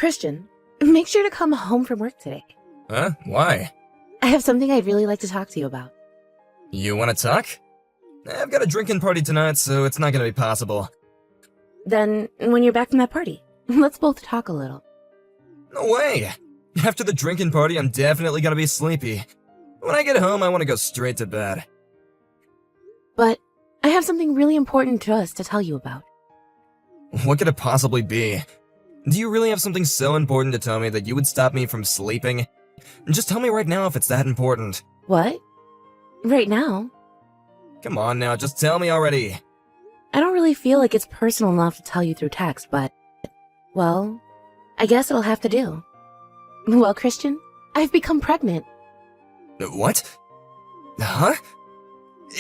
Christian, make sure to come home from work today. Huh? Why? I have something I'd really like to talk to you about. You want to talk? I've got a drinking party tonight, so it's not gonna be possible. Then, when you're back from that party, let's both talk a little. No way! After the drinking party, I'm definitely gonna be sleepy. When I get home, I want to go straight to bed. But I have something really important to us to tell you about. What could it possibly be? Do you really have something so important to tell me that you would stop me from sleeping? Just tell me right now if it's that important. What? Right now? Come on now, just tell me already. I don't really feel like it's personal enough to tell you through text, but, well, I guess it'll have to do. Well, Christian, I've become pregnant. What? Huh?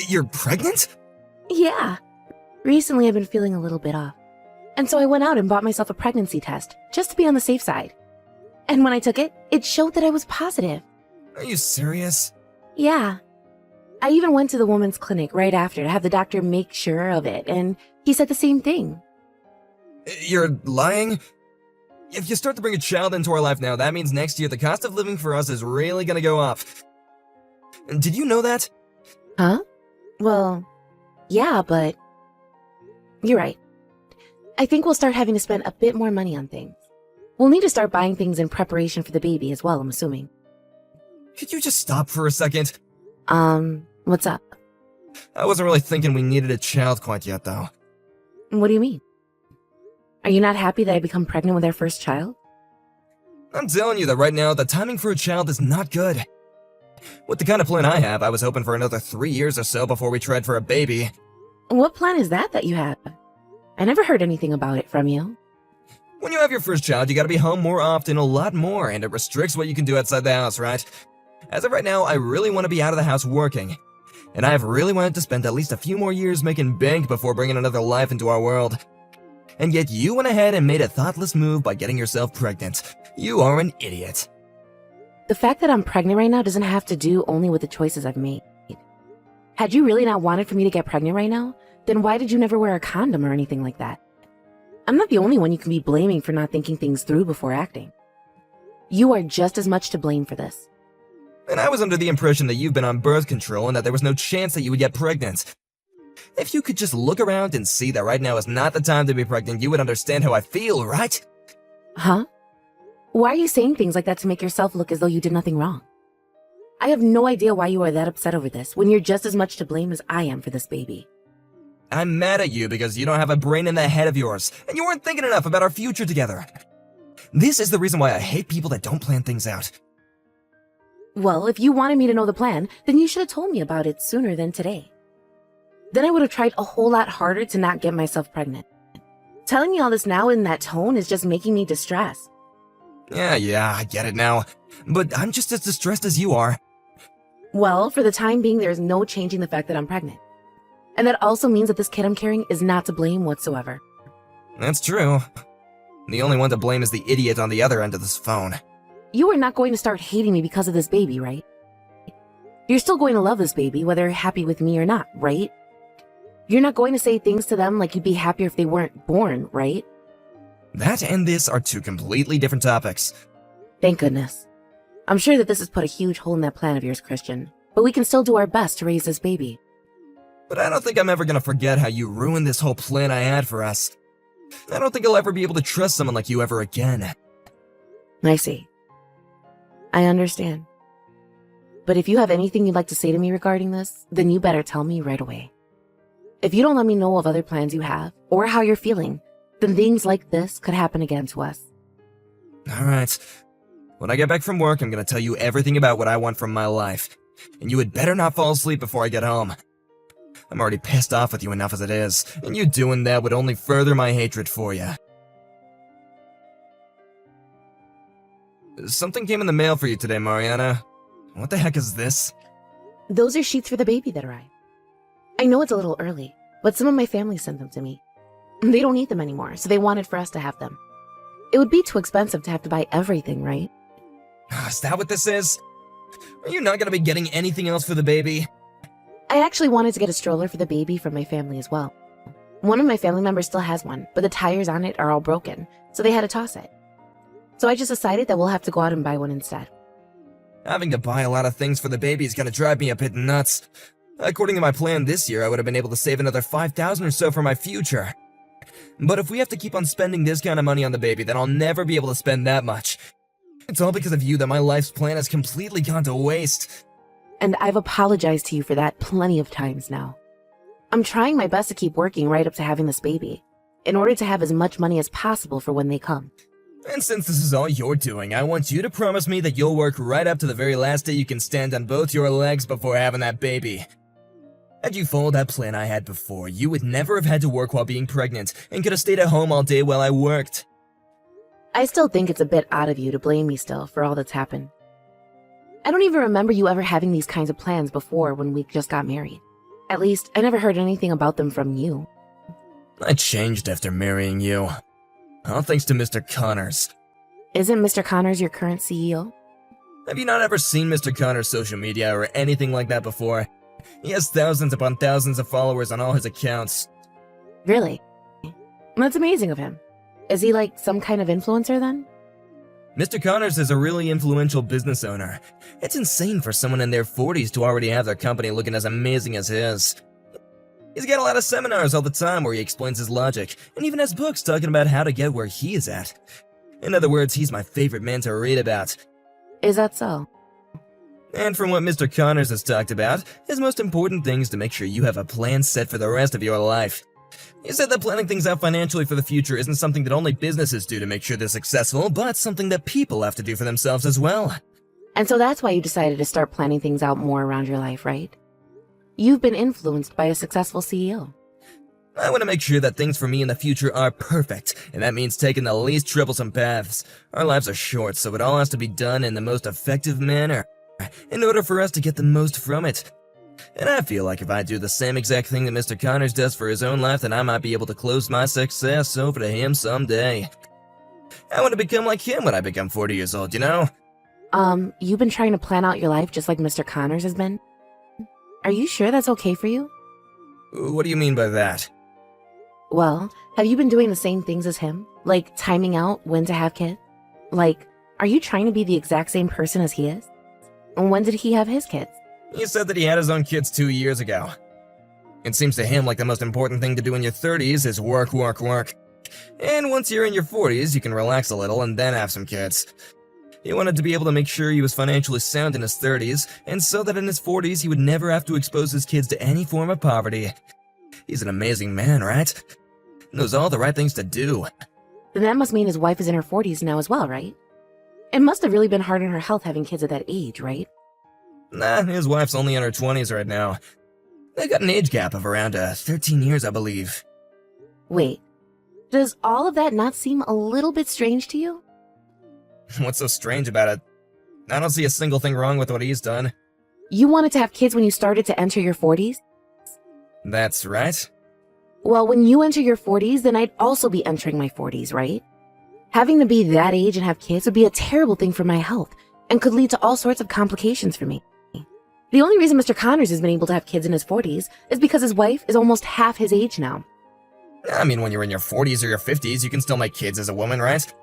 You're pregnant? Yeah. Recently I've been feeling a little bit off. And so I went out and bought myself a pregnancy test, just to be on the safe side. And when I took it, it showed that I was positive. Are you serious? Yeah. I even went to the woman's clinic right after to have the doctor make sure of it, and he said the same thing. You're lying? If you start to bring a child into our life now, that means next year the cost of living for us is really gonna go up. Did you know that? Huh? Well, yeah, but you're right. I think we'll start having to spend a bit more money on things. We'll need to start buying things in preparation for the baby as well, I'm assuming. Could you just stop for a second? What's up? I wasn't really thinking we needed a child quite yet, though. What do you mean? Are you not happy that I become pregnant with our first child? I'm telling you that right now, the timing for a child is not good. With the kind of plan I have, I was hoping for another 3 years or so before we tried for a baby. What plan is that you have? I never heard anything about it from you. When you have your first child, you gotta be home more often, a lot more, and it restricts what you can do outside the house, right? As of right now, I really want to be out of the house working. And I've really wanted to spend at least a few more years making bank before bringing another life into our world. And yet you went ahead and made a thoughtless move by getting yourself pregnant. You are an idiot. The fact that I'm pregnant right now doesn't have to do only with the choices I've made. Had you really not wanted for me to get pregnant right now, then why did you never wear a condom or anything like that? I'm not the only one you can be blaming for not thinking things through before acting. You are just as much to blame for this. And I was under the impression that you've been on birth control and that there was no chance that you would get pregnant. If you could just look around and see that right now is not the time to be pregnant, you would understand how I feel, right? Huh? Why are you saying things like that to make yourself look as though you did nothing wrong? I have no idea why you are that upset over this when you're just as much to blame as I am for this baby. I'm mad at you because you don't have a brain in that head of yours, and you weren't thinking enough about our future together. This is the reason why I hate people that don't plan things out. Well, if you wanted me to know the plan, then you should have told me about it sooner than today. Then I would have tried a whole lot harder to not get myself pregnant. Telling me all this now in that tone is just making me distressed. Yeah, I get it now. But I'm just as distressed as you are. Well, for the time being, there is no changing the fact that I'm pregnant. And that also means that this kid I'm carrying is not to blame whatsoever. That's true. The only one to blame is the idiot on the other end of this phone. You are not going to start hating me because of this baby, right? You're still going to love this baby, whether you're happy with me or not, right? You're not going to say things to them like you'd be happier if they weren't born, right? That and this are two completely different topics. Thank goodness. I'm sure that this has put a huge hole in that plan of yours, Christian. But we can still do our best to raise this baby. But I don't think I'm ever gonna forget how you ruined this whole plan I had for us. I don't think I'll ever be able to trust someone like you ever again. I see. I understand. But if you have anything you'd like to say to me regarding this, then you better tell me right away. If you don't let me know of other plans you have, or how you're feeling, then things like this could happen again to us. Alright. When I get back from work, I'm gonna tell you everything about what I want from my life. And you had better not fall asleep before I get home. I'm already pissed off with you enough as it is, and you doing that would only further my hatred for you. Something came in the mail for you today, Mariana. What the heck is this? Those are sheets for the baby that arrived. I know it's a little early, but some of my family sent them to me. They don't need them anymore, so they wanted for us to have them. It would be too expensive to have to buy everything, right? Is that what this is? Are you not gonna be getting anything else for the baby? I actually wanted to get a stroller for the baby from my family as well. One of my family members still has one, but the tires on it are all broken, so they had to toss it. So I just decided that we'll have to go out and buy one instead. Having to buy a lot of things for the baby is gonna drive me a bit nuts. According to my plan this year, I would have been able to save another $5,000 or so for my future. But if we have to keep on spending this kind of money on the baby, then I'll never be able to spend that much. It's all because of you that my life's plan has completely gone to waste. And I've apologized to you for that plenty of times now. I'm trying my best to keep working right up to having this baby, in order to have as much money as possible for when they come. And since this is all you're doing, I want you to promise me that you'll work right up to the very last day you can stand on both your legs before having that baby. Had you followed that plan I had before, you would never have had to work while being pregnant and could have stayed at home all day while I worked. I still think it's a bit odd of you to blame me still for all that's happened. I don't even remember you ever having these kinds of plans before when we just got married. At least, I never heard anything about them from you. I changed after marrying you. All thanks to Mr. Connors. Isn't Mr. Connors your current CEO? Have you not ever seen Mr. Connors' social media or anything like that before? He has thousands upon thousands of followers on all his accounts. Really? That's amazing of him. Is he like some kind of influencer then? Mr. Connors is a really influential business owner. It's insane for someone in their 40s to already have their company looking as amazing as his. He's got a lot of seminars all the time where he explains his logic, and even has books talking about how to get where he is at. In other words, he's my favorite man to read about. Is that so? And from what Mr. Connors has talked about, his most important thing is to make sure you have a plan set for the rest of your life. He said that planning things out financially for the future isn't something that only businesses do to make sure they're successful, but something that people have to do for themselves as well. And so that's why you decided to start planning things out more around your life, right? You've been influenced by a successful CEO. I want to make sure that things for me in the future are perfect, and that means taking the least troublesome paths. Our lives are short, so it all has to be done in the most effective manner, in order for us to get the most from it. And I feel like if I do the same exact thing that Mr. Connors does for his own life, then I might be able to close my success over to him someday. I want to become like him when I become 40 years old, you know? You've been trying to plan out your life just like Mr. Connors has been? Are you sure that's okay for you? What do you mean by that? Well, have you been doing the same things as him? Like timing out when to have kids? Like, are you trying to be the exact same person as he is? And when did he have his kids? He said that he had his own kids 2 years ago. It seems to him like the most important thing to do in your 30s is work, work, work. And once you're in your 40s, you can relax a little and then have some kids. He wanted to be able to make sure he was financially sound in his 30s, and so that in his 40s he would never have to expose his kids to any form of poverty. He's an amazing man, right? Knows all the right things to do. Then that must mean his wife is in her 40s now as well, right? It must have really been hard on her health having kids at that age, right? Nah, his wife's only in her 20s right now. They got an age gap of around 13 years, I believe. Wait, does all of that not seem a little bit strange to you? What's so strange about it? I don't see a single thing wrong with what he's done. You wanted to have kids when you started to enter your 40s? That's right. Well, when you enter your 40s, then I'd also be entering my 40s, right? Having to be that age and have kids would be a terrible thing for my health and could lead to all sorts of complications for me. The only reason Mr. Connors has been able to have kids in his 40s is because his wife is almost half his age now. I mean, when you're in your 40s or your 50s, you can still make kids as a woman, right?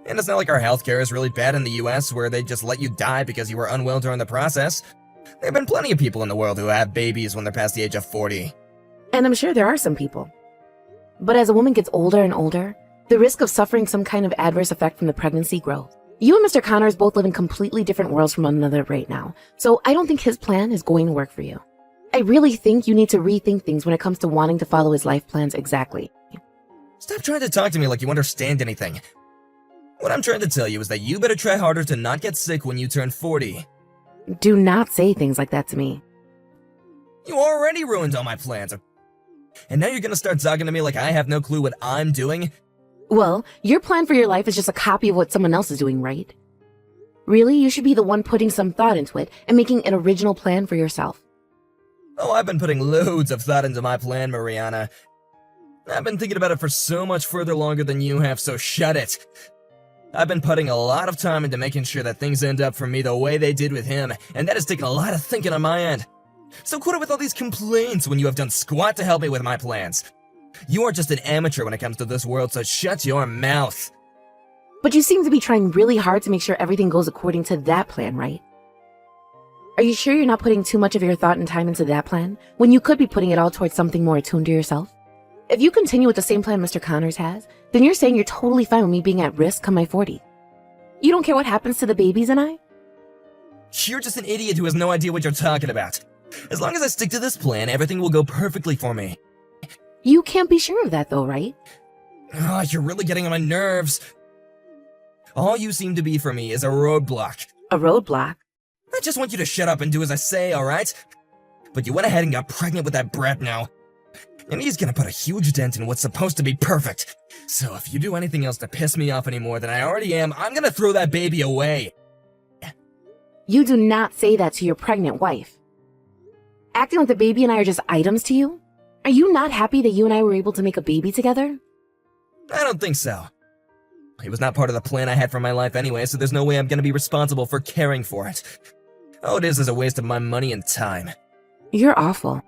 And it's not like our healthcare is really bad in the US where they just let you die because you were unwell during the process. There have been plenty of people in the world who have babies when they're past the age of 40. And I'm sure there are some people. But as a woman gets older and older, the risk of suffering some kind of adverse effect from the pregnancy grows. You and Mr. Connors both live in completely different worlds from one another right now, so I don't think his plan is going to work for you. I really think you need to rethink things when it comes to wanting to follow his life plans exactly. Stop trying to talk to me like you understand anything. What I'm trying to tell you is that you better try harder to not get sick when you turn 40. Do not say things like that to me. You already ruined all my plans. And now you're gonna start talking to me like I have no clue what I'm doing? Well, your plan for your life is just a copy of what someone else is doing, right? Really, you should be the one putting some thought into it and making an original plan for yourself. Oh, I've been putting loads of thought into my plan, Mariana. I've been thinking about it for so much further longer than you have, so shut it. I've been putting a lot of time into making sure that things end up for me the way they did with him, and that has taken a lot of thinking on my end. So quit it with all these complaints when you have done squat to help me with my plans. You are just an amateur when it comes to this world, so shut your mouth. But you seem to be trying really hard to make sure everything goes according to that plan, right? Are you sure you're not putting too much of your thought and time into that plan, when you could be putting it all towards something more attuned to yourself? If you continue with the same plan Mr. Connors has, then you're saying you're totally fine with me being at risk come my 40. You don't care what happens to the babies and I? You're just an idiot who has no idea what you're talking about. As long as I stick to this plan, everything will go perfectly for me. You can't be sure of that though, right? Oh, you're really getting on my nerves. All you seem to be for me is a roadblock. A roadblock? I just want you to shut up and do as I say, alright? But you went ahead and got pregnant with that brat now. And he's gonna put a huge dent in what's supposed to be perfect. So if you do anything else to piss me off any more than I already am, I'm gonna throw that baby away. You do not say that to your pregnant wife. Acting like the baby and I are just items to you? Are you not happy that you and I were able to make a baby together? I don't think so. It was not part of the plan I had for my life anyway, so there's no way I'm gonna be responsible for caring for it. All it is a waste of my money and time. You're awful.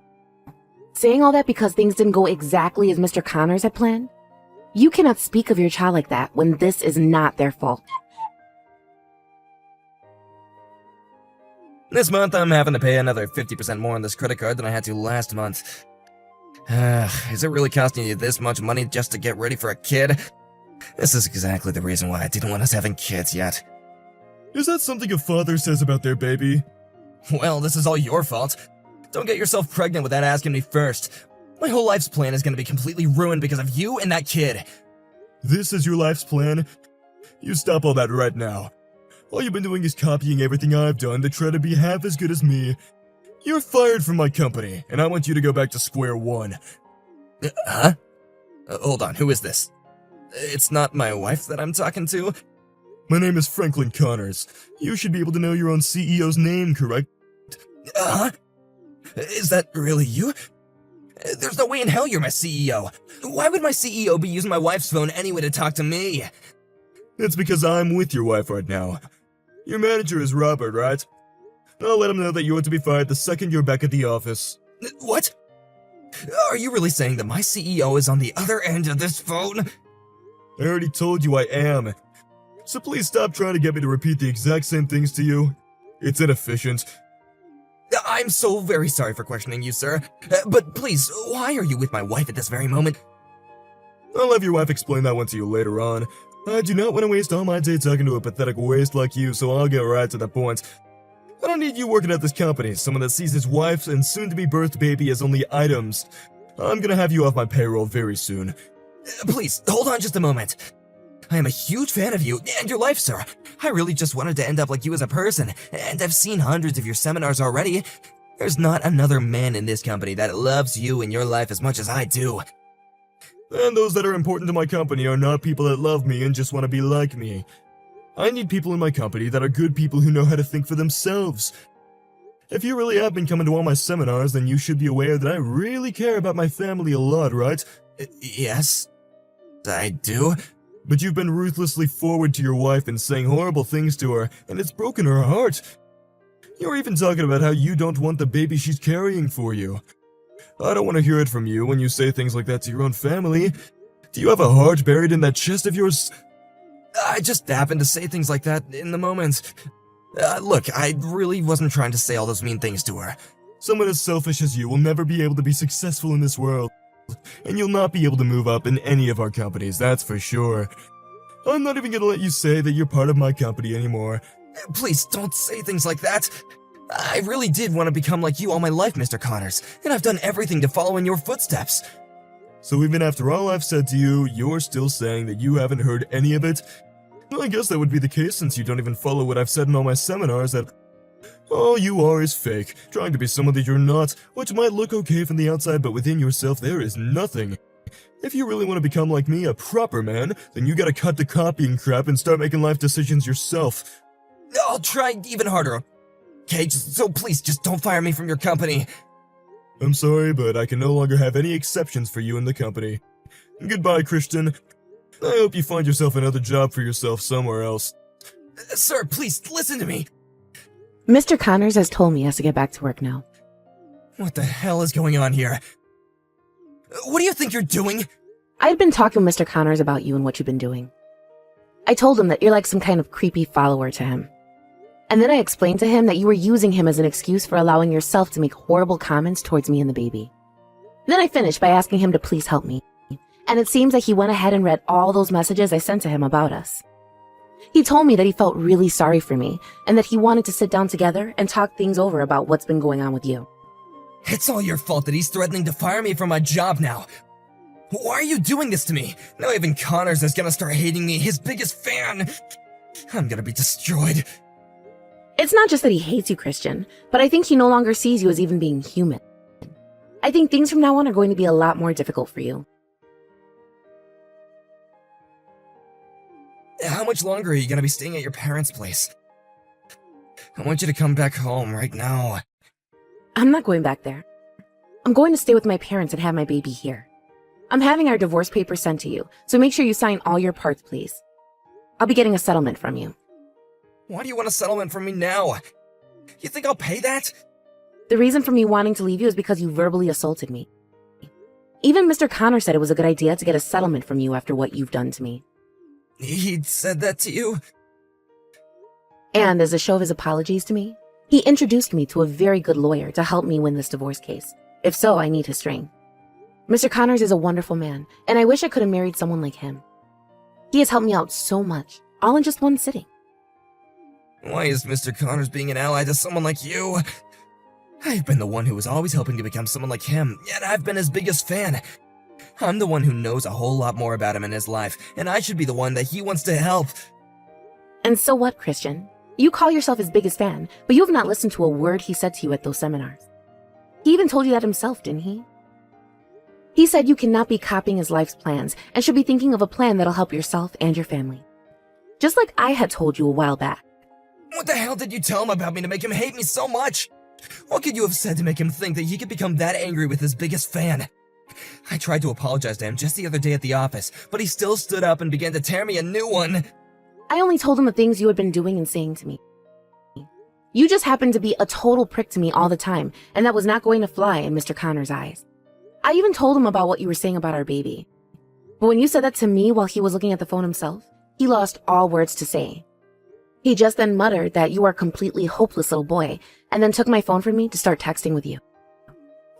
Saying all that because things didn't go exactly as Mr. Connors had planned? You cannot speak of your child like that when this is not their fault. This month, I'm having to pay another 50% more on this credit card than I had to last month. Is it really costing you this much money just to get ready for a kid? This is exactly the reason why I didn't want us having kids yet. Is that something a father says about their baby? Well, this is all your fault. Don't get yourself pregnant without asking me first. My whole life's plan is gonna be completely ruined because of you and that kid. This is your life's plan? You stop all that right now. All you've been doing is copying everything I've done to try to be half as good as me. You're fired from my company, and I want you to go back to square one. Huh? Hold on, who is this? It's not my wife that I'm talking to? My name is Franklin Connors. You should be able to know your own CEO's name, correct? Huh? Is that really you? There's no way in hell you're my CEO. Why would my CEO be using my wife's phone anyway to talk to me? It's because I'm with your wife right now. Your manager is Robert, right? I'll let him know that you are to be fired the second you're back at the office. What? Are you really saying that my CEO is on the other end of this phone? I already told you I am. So please stop trying to get me to repeat the exact same things to you. It's inefficient. I'm so very sorry for questioning you, sir. But please, why are you with my wife at this very moment? I'll have your wife explain that one to you later on. I do not want to waste all my day talking to a pathetic waste like you, so I'll get right to the point. I don't need you working at this company, someone that sees his wife and soon-to-be birthed baby as only items. I'm gonna have you off my payroll very soon. Please, hold on just a moment. I am a huge fan of you and your life, sir. I really just wanted to end up like you as a person, and I've seen hundreds of your seminars already. There's not another man in this company that loves you and your life as much as I do. And those that are important to my company are not people that love me and just want to be like me. I need people in my company that are good people who know how to think for themselves. If you really have been coming to all my seminars, then you should be aware that I really care about my family a lot, right? Yes, I do. But you've been ruthlessly forward to your wife and saying horrible things to her, and it's broken her heart. You're even talking about how you don't want the baby she's carrying for you. I don't want to hear it from you when you say things like that to your own family. Do you have a heart buried in that chest of yours? I just happened to say things like that in the moment. Look, I really wasn't trying to say all those mean things to her. Someone as selfish as you will never be able to be successful in this world. And you'll not be able to move up in any of our companies, that's for sure. I'm not even gonna let you say that you're part of my company anymore. Please, don't say things like that. I really did want to become like you all my life, Mr. Connors, and I've done everything to follow in your footsteps. So even after all I've said to you, you're still saying that you haven't heard any of it? Well, I guess that would be the case since you don't even follow what I've said in all my seminars that all you are is fake, trying to be someone that you're not, which might look okay from the outside, but within yourself there is nothing. If you really want to become like me, a proper man, then you gotta cut the copying crap and start making life decisions yourself. I'll try even harder, okay? So please, just don't fire me from your company. I'm sorry, but I can no longer have any exceptions for you in the company. Goodbye, Christian. I hope you find yourself another job for yourself somewhere else. Sir, please, listen to me. Mr. Connors has told me he has to get back to work now. What the hell is going on here? What do you think you're doing? I've been talking with Mr. Connors about you and what you've been doing. I told him that you're like some kind of creepy follower to him. And then I explained to him that you were using him as an excuse for allowing yourself to make horrible comments towards me and the baby. Then I finished by asking him to please help me. And it seems like he went ahead and read all those messages I sent to him about us. He told me that he felt really sorry for me and that he wanted to sit down together and talk things over about what's been going on with you. It's all your fault that he's threatening to fire me from my job now. Why are you doing this to me? Now even Connors is gonna start hating me, his biggest fan. I'm gonna be destroyed. It's not just that he hates you, Christian, but I think he no longer sees you as even being human. I think things from now on are going to be a lot more difficult for you. How much longer are you gonna be staying at your parents' place? I want you to come back home right now. I'm not going back there. I'm going to stay with my parents and have my baby here. I'm having our divorce papers sent to you, so make sure you sign all your parts, please. I'll be getting a settlement from you. Why do you want a settlement from me now? You think I'll pay that? The reason for me wanting to leave you is because you verbally assaulted me. Even Mr. Connor said it was a good idea to get a settlement from you after what you've done to me. He said that to you? And as a show of his apologies to me, he introduced me to a very good lawyer to help me win this divorce case. If so, I need his string. Mr. Connors is a wonderful man, and I wish I could have married someone like him. He has helped me out so much, all in just one sitting. Why is Mr. Connors being an ally to someone like you? I've been the one who was always hoping to become someone like him, yet I've been his biggest fan. I'm the one who knows a whole lot more about him in his life, and I should be the one that he wants to help. And so what, Christian? You call yourself his biggest fan, but you have not listened to a word he said to you at those seminars. He even told you that himself, didn't he? He said you cannot be copying his life's plans and should be thinking of a plan that'll help yourself and your family. Just like I had told you a while back. What the hell did you tell him about me to make him hate me so much? What could you have said to make him think that he could become that angry with his biggest fan? I tried to apologize to him just the other day at the office, but he still stood up and began to tear me a new one. I only told him the things you had been doing and saying to me. You just happened to be a total prick to me all the time, and that was not going to fly in Mr. Connor's eyes. I even told him about what you were saying about our baby. But when you said that to me while he was looking at the phone himself, he lost all words to say. He just then muttered that you are a completely hopeless little boy, and then took my phone from me to start texting with you.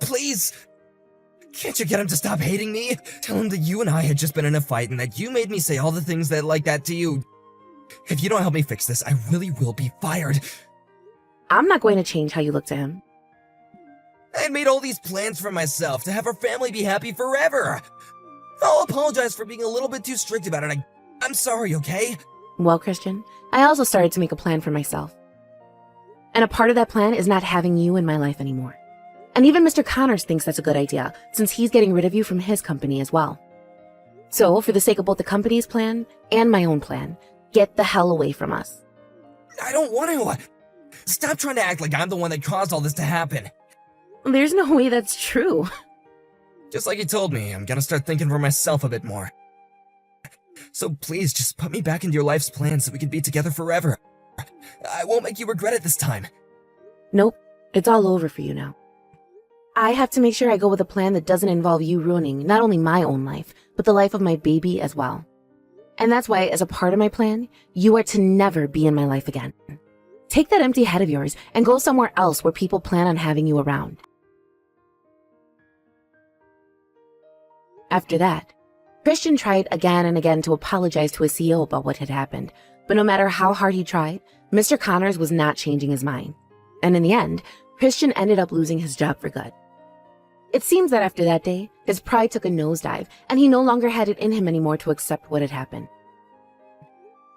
Please! Can't you get him to stop hating me? Tell him that you and I had just been in a fight and that you made me say all the things that like that to you. If you don't help me fix this, I really will be fired. I'm not going to change how you look to him. I had made all these plans for myself to have our family be happy forever. I'll apologize for being a little bit too strict about it. I'm sorry, okay? Well, Christian, I also started to make a plan for myself. And a part of that plan is not having you in my life anymore. And even Mr. Connors thinks that's a good idea, since he's getting rid of you from his company as well. So, for the sake of both the company's plan and my own plan, get the hell away from us. I don't want to. Stop trying to act like I'm the one that caused all this to happen. There's no way that's true. Just like you told me, I'm gonna start thinking for myself a bit more. So please, just put me back into your life's plan so we can be together forever. I won't make you regret it this time. Nope, it's all over for you now. I have to make sure I go with a plan that doesn't involve you ruining not only my own life, but the life of my baby as well. And that's why, as a part of my plan, you are to never be in my life again. Take that empty head of yours and go somewhere else where people plan on having you around. After that, Christian tried again and again to apologize to his CEO about what had happened, but no matter how hard he tried, Mr. Connors was not changing his mind. And in the end, Christian ended up losing his job for good. It seems that after that day, his pride took a nosedive, and he no longer had it in him anymore to accept what had happened.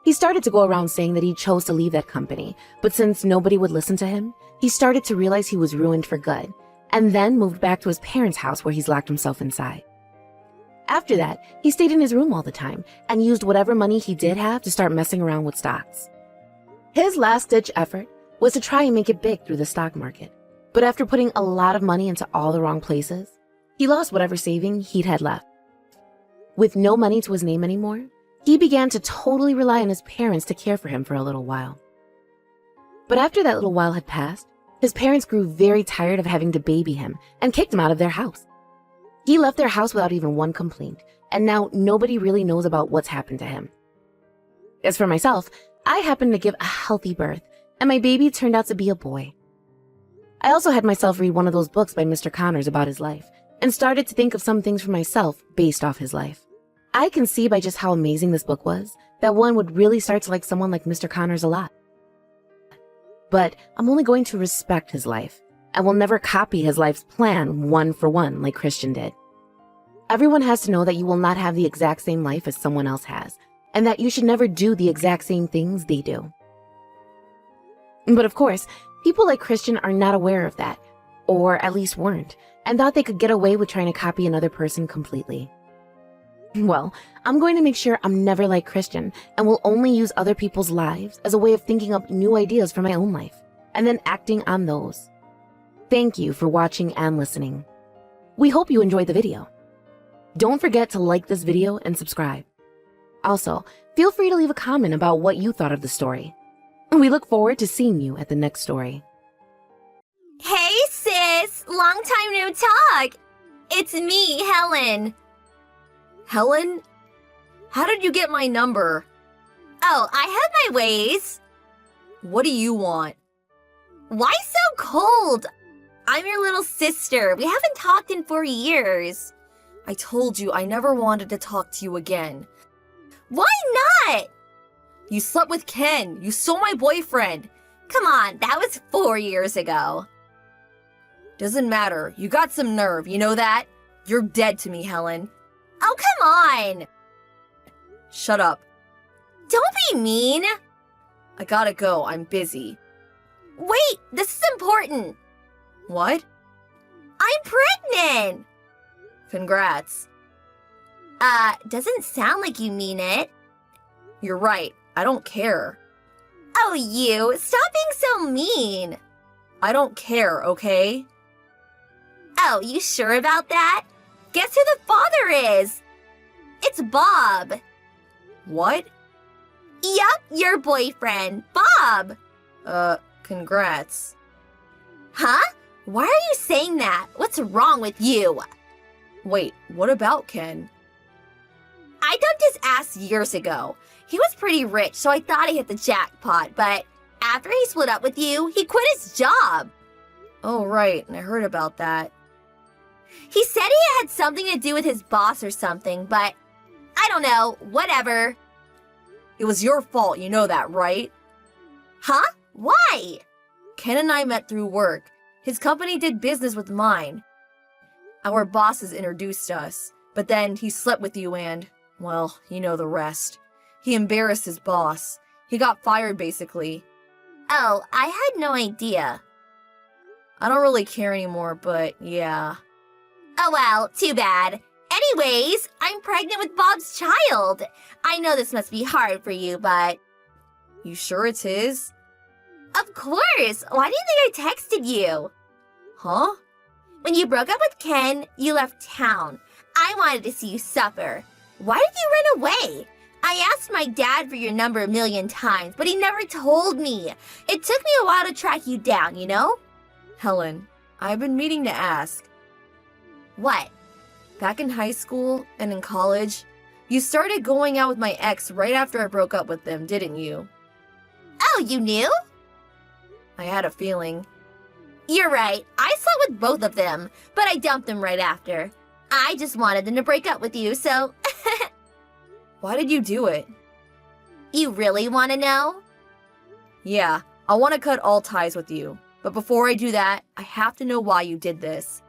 He started to go around saying that he chose to leave that company, but since nobody would listen to him, he started to realize he was ruined for good, and then moved back to his parents' house where he's locked himself inside. After that, he stayed in his room all the time, and used whatever money he did have to start messing around with stocks. His last-ditch effort was to try and make it big through the stock market. But after putting a lot of money into all the wrong places, he lost whatever saving he'd had left. With no money to his name anymore, he began to totally rely on his parents to care for him for a little while. But after that little while had passed, his parents grew very tired of having to baby him and kicked him out of their house. He left their house without even one complaint, and now nobody really knows about what's happened to him. As for myself, I happened to give a healthy birth, and my baby turned out to be a boy. I also had myself read one of those books by Mr. Connors about his life, and started to think of some things for myself based off his life. I can see by just how amazing this book was that one would really start to like someone like Mr. Connors a lot. But I'm only going to respect his life, and will never copy his life's plan one for one like Christian did. Everyone has to know that you will not have the exact same life as someone else has, and that you should never do the exact same things they do. But of course, people like Christian are not aware of that, or at least weren't, and thought they could get away with trying to copy another person completely. Well, I'm going to make sure I'm never like Christian, and will only use other people's lives as a way of thinking up new ideas for my own life, and then acting on those. Thank you for watching and listening. We hope you enjoyed the video. Don't forget to like this video and subscribe. Also, feel free to leave a comment about what you thought of the story. We look forward to seeing you at the next story. Hey sis, long time no talk. It's me, Helen. Helen? How did you get my number? Oh, I have my ways. What do you want? Why so cold? I'm your little sister. We haven't talked in 4 years. I told you I never wanted to talk to you again. Why not? You slept with Ken. You stole my boyfriend. Come on, that was 4 years ago. Doesn't matter. You got some nerve, you know that? You're dead to me, Helen. Oh, come on. Shut up. Don't be mean. I gotta go. I'm busy. Wait, this is important. What? I'm pregnant. Congrats. Doesn't sound like you mean it. You're right. I don't care. Oh, you. Stop being so mean. I don't care, okay? Oh, you sure about that? Guess who the father is? It's Bob. What? Yup, your boyfriend, Bob. Congrats. Huh? Why are you saying that? What's wrong with you? Wait, what about Ken? I dumped his ass years ago. He was pretty rich, so I thought he hit the jackpot, but after he split up with you, he quit his job. Oh, right, I heard about that. He said he had something to do with his boss or something, but I don't know, whatever. It was your fault, you know that, right? Huh? Why? Ken and I met through work. His company did business with mine. Our bosses introduced us, but then he slept with you and, well, you know the rest. He embarrassed his boss. He got fired, basically. Oh, I had no idea. I don't really care anymore, but yeah. Oh well, too bad. Anyways, I'm pregnant with Bob's child. I know this must be hard for you, but... You sure it's his? Of course! Why do you think I texted you? Huh? When you broke up with Ken, you left town. I wanted to see you suffer. Why did you run away? I asked my dad for your number a million times, but he never told me. It took me a while to track you down, you know? Helen, I've been meaning to ask. What? Back in high school and in college, you started going out with my ex right after I broke up with them, didn't you? Oh, you knew? I had a feeling. You're right. I slept with both of them, but I dumped them right after. I just wanted them to break up with you, so... Why did you do it? You really want to know? Yeah, I want to cut all ties with you. But before I do that, I have to know why you did this.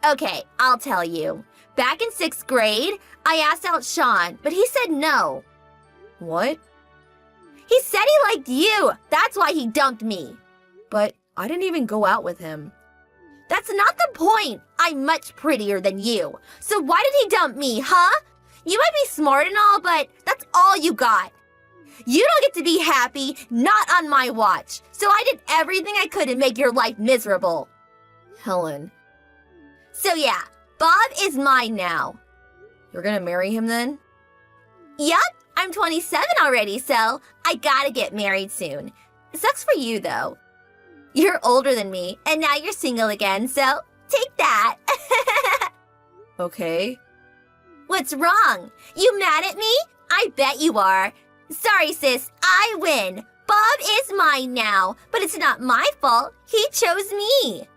Okay, I'll tell you. Back in 6th grade, I asked out Sean, but he said no. What? He said he liked you. That's why he dumped me. But I didn't even go out with him. That's not the point. I'm much prettier than you. So why did he dump me, huh? You might be smart and all, but that's all you got. You don't get to be happy, not on my watch. So I did everything I could to make your life miserable. Helen. So yeah, Bob is mine now. You're gonna marry him then? Yup, I'm 27 already, so I gotta get married soon. It sucks for you, though. You're older than me, and now you're single again, so take that. Okay. What's wrong? You mad at me? I bet you are. Sorry, sis, I win. Bob is mine now, but it's not my fault. He chose me.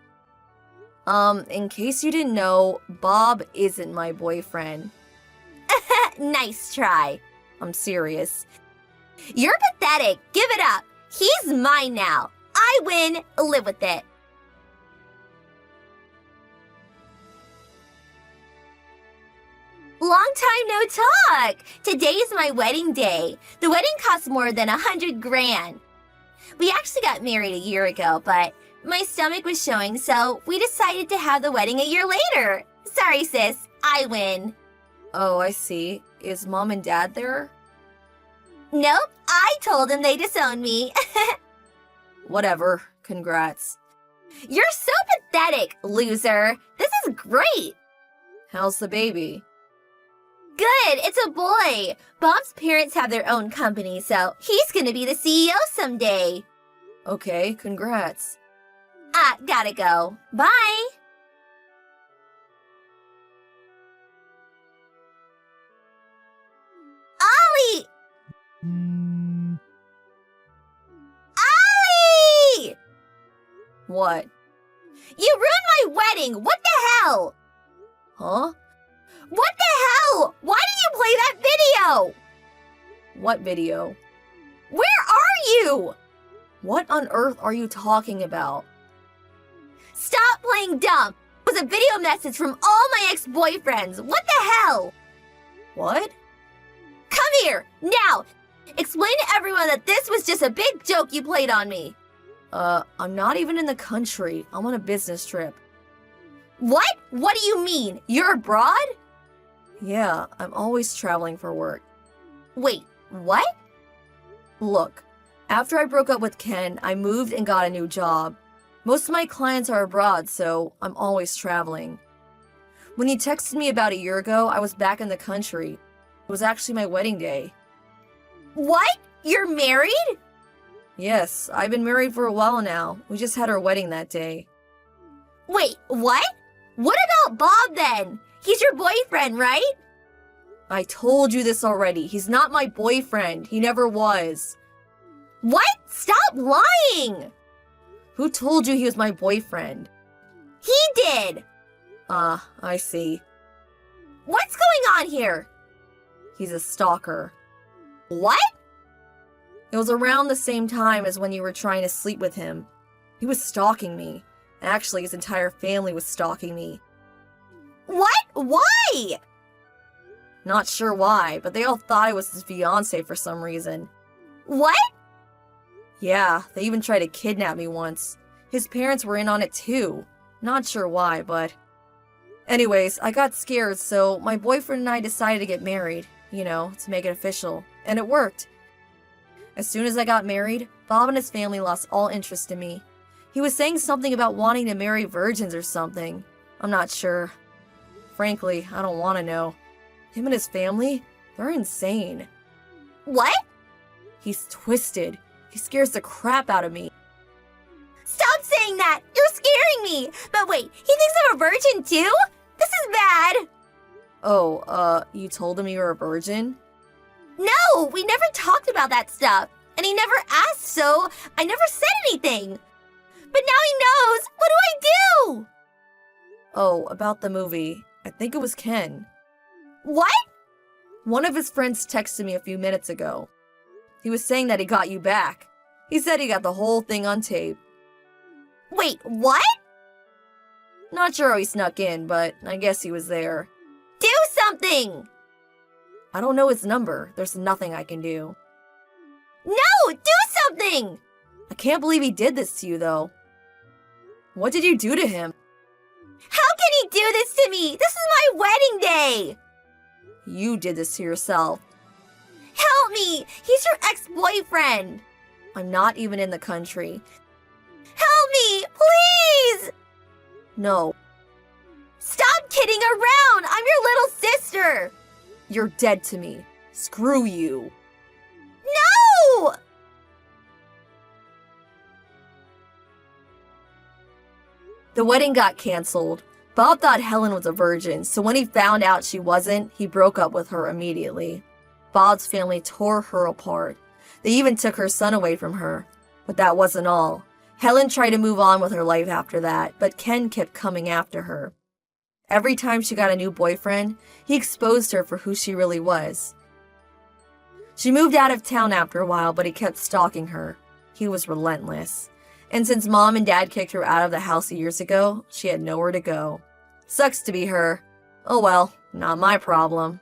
In case you didn't know, Bob isn't my boyfriend. Nice try. I'm serious. You're pathetic. Give it up. He's mine now. I win. Live with it. Long time no talk. Today is my wedding day. The wedding cost more than 100 grand. We actually got married a year ago, but my stomach was showing, so we decided to have the wedding a year later. Sorry, sis. I win. Oh, I see. Is mom and dad there? Nope. I told them they disowned me. Whatever. Congrats. You're so pathetic, loser. This is great. How's the baby? Good, it's a boy. Bob's parents have their own company, so he's gonna be the CEO someday. Okay, congrats. Gotta go. Bye. Ollie! Ollie! What? You ruined my wedding! What the hell? Huh? What the hell? Why did you play that video? What video? Where are you? What on earth are you talking about? Stop playing dumb. It was a video message from all my ex-boyfriends. What the hell? What? Come here, now. Explain to everyone that this was just a big joke you played on me. I'm not even in the country. I'm on a business trip. What? What do you mean? You're abroad? Yeah, I'm always traveling for work. Wait, what? Look, after I broke up with Ken, I moved and got a new job. Most of my clients are abroad, so I'm always traveling. When you texted me about a year ago, I was back in the country. It was actually my wedding day. What? You're married? Yes, I've been married for a while now. We just had our wedding that day. Wait, what? What about Bob then? He's your boyfriend, right? I told you this already. He's not my boyfriend. He never was. What? Stop lying! Who told you he was my boyfriend? He did! I see. What's going on here? He's a stalker. What? It was around the same time as when you were trying to sleep with him. He was stalking me. Actually, his entire family was stalking me. What? Why? Not sure why, but they all thought I was his fiancé for some reason. What? Yeah, they even tried to kidnap me once. His parents were in on it too. Not sure why, but... Anyways, I got scared, so my boyfriend and I decided to get married, to make it official. And it worked. As soon as I got married, Bob and his family lost all interest in me. He was saying something about wanting to marry virgins or something. I'm not sure. Frankly, I don't want to know. Him and his family, they're insane. What? He's twisted. He scares the crap out of me. Stop saying that! You're scaring me! But wait, he thinks I'm a virgin too? This is bad! Oh, you told him you were a virgin? No, we never talked about that stuff. And he never asked, so I never said anything. But now he knows! What do I do? Oh, about the movie. I think it was Ken. What? One of his friends texted me a few minutes ago. He was saying that he got you back. He said he got the whole thing on tape. Wait, what? Not sure how he snuck in, but I guess he was there. Do something! I don't know his number. There's nothing I can do. No, do something! I can't believe he did this to you, though. What did you do to him? How can he do this to me? This is my wedding day! You did this to yourself. Help me! He's your ex-boyfriend! I'm not even in the country. Help me! Please! No, Stop kidding around! I'm your little sister! you're dead to me. Screw you. No! The wedding got canceled. Bob thought Helen was a virgin, so when he found out she wasn't, he broke up with her immediately. Bob's family tore her apart. They even took her son away from her. But that wasn't all. Helen tried to move on with her life after that, but Ken kept coming after her. Every time she got a new boyfriend, he exposed her for who she really was. She moved out of town after a while, but he kept stalking her. He was relentless. And since Mom and Dad kicked her out of the house years ago, she had nowhere to go. Sucks to be her. Oh well, not my problem.